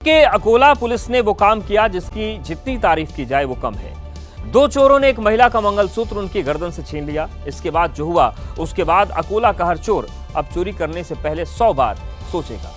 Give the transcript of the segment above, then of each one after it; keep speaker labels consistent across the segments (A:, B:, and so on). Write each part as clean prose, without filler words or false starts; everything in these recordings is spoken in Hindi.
A: के अकोला पुलिस ने वो काम किया जिसकी जितनी तारीफ की जाए वो कम है। दो चोरों ने एक महिला का मंगलसूत्र उनकी गर्दन से छीन लिया। इसके बाद जो हुआ उसके बाद अकोला का हर चोर अब चोरी करने से पहले 100 बार सोचेगा।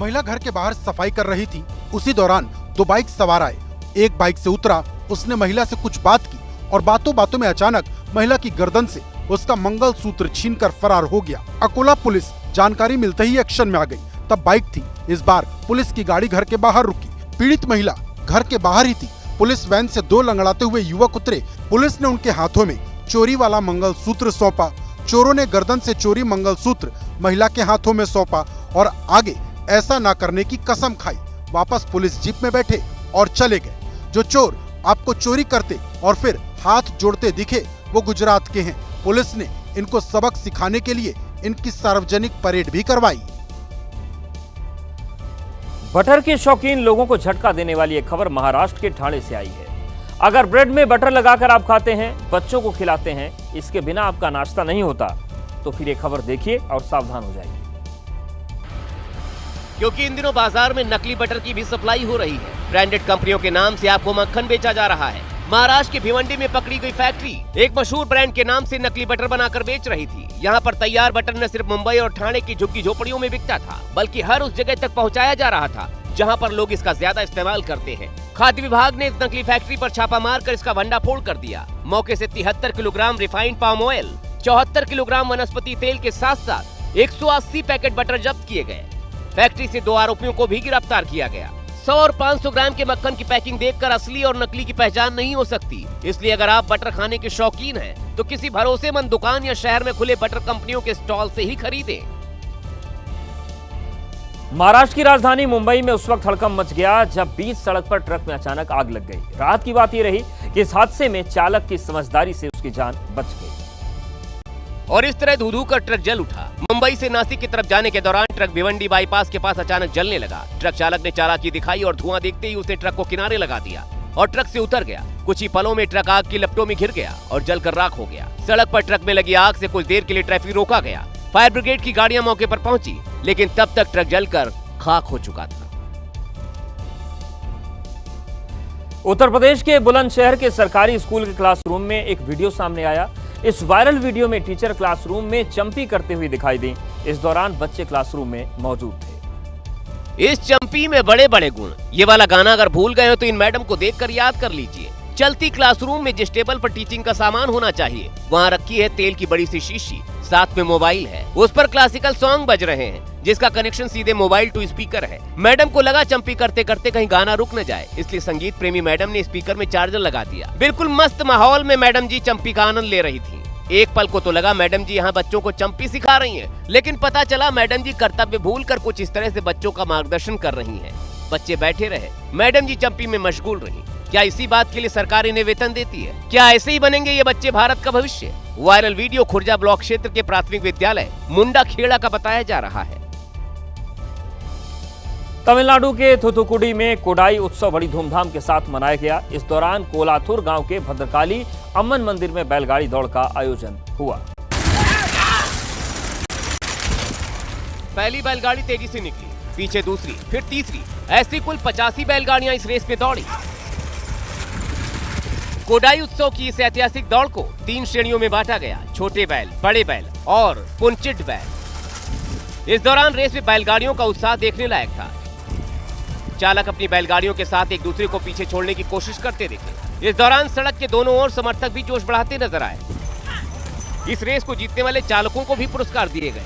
B: महिला घर के बाहर सफाई कर रही थी। उसी दौरान दो बाइक सवार आए। एक बाइक से उतरा, उसने महिला से कुछ बात की और बातों बातों में अचानक महिला की गर्दन से उसका मंगलसूत्र छीनकर फरार हो गया। अकोला पुलिस जानकारी मिलते ही एक्शन में आ गई। तब बाइक थी। इस बार पुलिस की गाड़ी घर के बाहर रुकी। पीड़ित महिला घर के बाहर ही थी। पुलिस वैन से दो लंगड़ाते हुए युवक उतरे। पुलिस ने उनके हाथों में चोरी वाला मंगलसूत्र सौंपा। चोरों ने गर्दन से चोरी मंगलसूत्र महिला के हाथों में सौंपा और आगे ऐसा ना करने की कसम खाई। वापस पुलिस जीप में बैठे और चले गए। जो चोर आपको चोरी करते और फिर हाथ जोड़ते दिखे वो गुजरात के हैं। पुलिस ने इनको सबक सिखाने के लिए इनकी सार्वजनिक परेड भी करवाई।
A: बटर के शौकीन लोगों को झटका देने वाली एक खबर महाराष्ट्र के ठाणे से आई है। अगर ब्रेड में बटर लगाकर आप खाते हैं, बच्चों को खिलाते हैं, इसके बिना आपका नाश्ता नहीं होता, तो फिर ये खबर देखिए और सावधान हो जाइए।
C: क्योंकि इन दिनों बाजार में नकली बटर की भी सप्लाई हो रही है। ब्रांडेड कंपनियों के नाम से आपको मक्खन बेचा जा रहा है। महाराष्ट्र के भिवंडी में पकड़ी गई फैक्ट्री एक मशहूर ब्रांड के नाम से नकली बटर बनाकर बेच रही थी। यहाँ पर तैयार बटर न सिर्फ मुंबई और ठाणे की झुग्गी झोपड़ियों में बिकता था, बल्कि हर उस जगह तक पहुँचाया जा रहा था जहाँ पर लोग इसका ज्यादा इस्तेमाल करते हैं। खाद्य विभाग ने इस नकली फैक्ट्री पर छापा मारकर इसका भंडाफोड़ कर दिया। मौके से 73 kilogram refined palm oil, 74 kilogram वनस्पति तेल के साथ साथ 180 पैकेट बटर जब्त किए गए। फैक्ट्री से 2 आरोपियों को भी गिरफ्तार किया गया। 100 और 500 ग्राम के मक्खन की पैकिंग देखकर असली और नकली की पहचान नहीं हो सकती। इसलिए अगर आप बटर खाने के शौकीन हैं, तो किसी भरोसेमंद दुकान या शहर में खुले बटर कंपनियों के स्टॉल से ही खरीदें।
A: महाराष्ट्र की राजधानी मुंबई में उस वक्त हड़कंप मच गया जब बीच सड़क पर ट्रक में अचानक आग लग गई। राहत की बात यह रही कि इस हादसे में चालक की समझदारी से उसकी जान बच गई
C: और इस तरह धू-धू कर ट्रक जल उठा। मुंबई से नासिक की तरफ जाने के दौरान ट्रक भिवंडी बाईपास के पास अचानक जलने लगा। ट्रक चालक ने चालाकी दिखाई और धुआं देखते ही उसने ट्रक को किनारे लगा दिया और ट्रक से उतर गया। कुछ ही पलों में ट्रक आग की लपटों में घिर गया और जलकर राख हो गया। सड़क पर ट्रक में लगी आग से कुछ देर के लिए ट्रैफिक रोका गया। फायर ब्रिगेड की गाड़ियां मौके पर पहुंची, लेकिन तब तक ट्रक जलकर खाक हो चुका था।
A: उत्तर प्रदेश के बुलंदशहर के सरकारी स्कूल के क्लासरूम में एक वीडियो सामने आया। इस वायरल वीडियो में टीचर क्लासरूम में चंपी करते हुए दिखाई दी। इस दौरान बच्चे क्लासरूम में मौजूद थे।
C: इस चंपी में बड़े बड़े गुण। ये वाला गाना अगर भूल गए हो तो इन मैडम को देखकर याद कर लीजिए। चलती क्लासरूम में जिस टेबल पर टीचिंग का सामान होना चाहिए, वहाँ रखी है तेल की बड़ी सी शीशी, साथ में मोबाइल है। उस पर क्लासिकल सॉन्ग बज रहे हैं जिसका कनेक्शन सीधे मोबाइल टू स्पीकर है। मैडम को लगा चंपी करते करते कहीं गाना रुक न जाए, इसलिए संगीत प्रेमी मैडम ने स्पीकर में चार्जर लगा दिया। बिल्कुल मस्त माहौल में मैडम जी चंपी का आनंद ले रही थी। एक पल को तो लगा मैडम जी यहाँ बच्चों को चंपी सिखा रही हैं, लेकिन पता चला मैडम जी कर्तव्य भूलकर कुछ इस तरह से बच्चों का मार्गदर्शन कर रही हैं। बच्चे बैठे रहे, मैडम जी चंपी में मशगूल रही। क्या इसी बात के लिए सरकार इन्हें वेतन देती है? क्या ऐसे ही बनेंगे ये बच्चे भारत का भविष्य? वायरल वीडियो खुर्जा ब्लॉक क्षेत्र के प्राथमिक विद्यालय मुंडा खेड़ा का बताया जा रहा है।
A: तमिलनाडु के थुथुकुडी में कोडाई उत्सव बड़ी धूमधाम के साथ मनाया गया। इस दौरान कोलाथुर गांव के भद्रकाली अम्मन मंदिर में बैलगाड़ी दौड़ का आयोजन हुआ।
C: पहली बैलगाड़ी तेजी से निकली, पीछे दूसरी, फिर तीसरी। ऐसी कुल 85 बैलगाड़ियां इस रेस में दौड़ी। कोडाई उत्सव की इस ऐतिहासिक दौड़ को 3 श्रेणियों में बांटा गया: छोटे बैल, बड़े बैल और पुंचिट बैल। इस दौरान रेस में बैलगाड़ियों का उत्साह देखने लायक था। चालक अपनी बैलगाड़ियों के साथ एक दूसरे को पीछे छोड़ने की कोशिश करते दिखे। इस दौरान सड़क के दोनों ओर समर्थक भी जोश बढ़ाते नजर आए। इस रेस को जीतने वाले चालकों को भी पुरस्कार दिए गए।